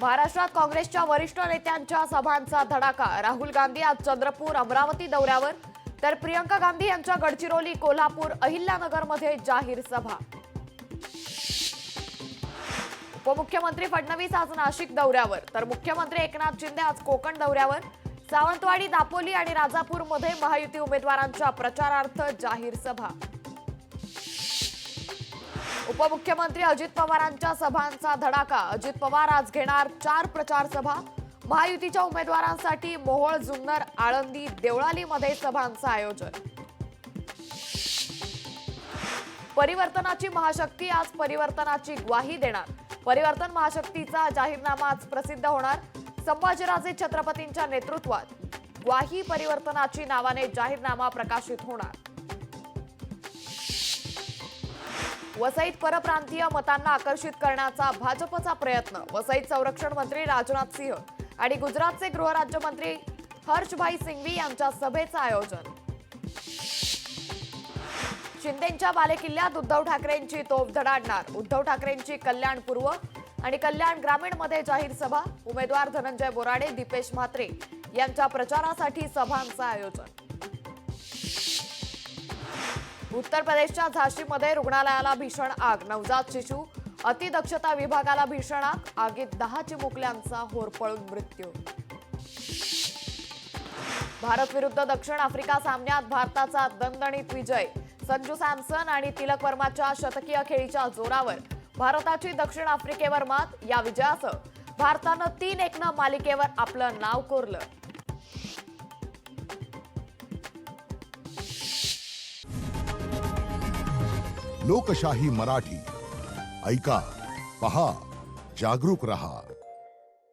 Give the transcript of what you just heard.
महाराष्ट्रात काँग्रेसच्या वरिष्ठ नेत्यांच्या सभांचा धडाका। राहुल गांधी आज चंद्रपूर अमरावती दौऱ्यावर, तर प्रियंका गांधी यांच्या गडचिरोली, कोल्हापूर, अहिल्यानगरमध्ये जाहीर सभा। उपमुख्यमंत्री फडणवीस आज नाशिक दौऱ्यावर, तर मुख्यमंत्री एकनाथ शिंदे आज कोकण दौऱ्यावर। सावंतवाडी, दापोली आणि राजापूरमध्ये महायुती उमेदवारांच्या प्रचारार्थ जाहीर सभा। उपमुख्यमंत्री अजित पवारांच्या सभांचा धडाका। अजित पवार आज घेणार 4 प्रचार सभा। महायुतीच्या उमेदवारांसाठी मोहोळ, जुन्नर, आळंदी, देवळालीमध्ये सभांचं आयोजन। परिवर्तनाची महाशक्ती आज परिवर्तनाची ग्वाही देणार। परिवर्तन महाशक्तीचा जाहीरनामा आज प्रसिद्ध होणार। संभाजीराजे छत्रपतींच्या नेतृत्वात ग्वाही परिवर्तनाची नावाने जाहीरनामा प्रकाशित होणार। वसईत परप्रांतीय मतांना आकर्षित करण्याचा भाजपचा प्रयत्न। वसईत संरक्षण मंत्री राजनाथ सिंह आणि गुजरातचे गृहराज्यमंत्री हर्षभाई सिंघवी यांच्या सभेचं आयोजन। शिंदेंच्या बालेकिल्ल्यात उद्धव ठाकरेंची तोफ धडाडणार। उद्धव ठाकरेंची कल्याण पूर्व आणि कल्याण ग्रामीणमध्ये जाहीर सभा। उमेदवार धनंजय बोराडे, दीपेश म्हात्रे यांच्या प्रचारासाठी सभांचं आयोजन। उत्तर प्रदेशच्या झाशीमध्ये रुग्णालयाला भीषण आग। नवजात शिशू अतिदक्षता विभागाला भीषण आग। आगीत 10 चिमुकल्यांचा होरपळून मृत्यू। भारत विरुद्ध दक्षिण आफ्रिका सामन्यात भारताचा दणदणीत विजय। संजू सॅमसन आणि तिलक वर्माच्या शतकीय खेळीच्या जोरावर भारताची दक्षिण आफ्रिकेवर मात। या विजयासह भारतानं 3-1 मालिकेवर आपलं नाव कोरलं। लोकशाही मराठी ऐका, पहा, जागरूक रहा।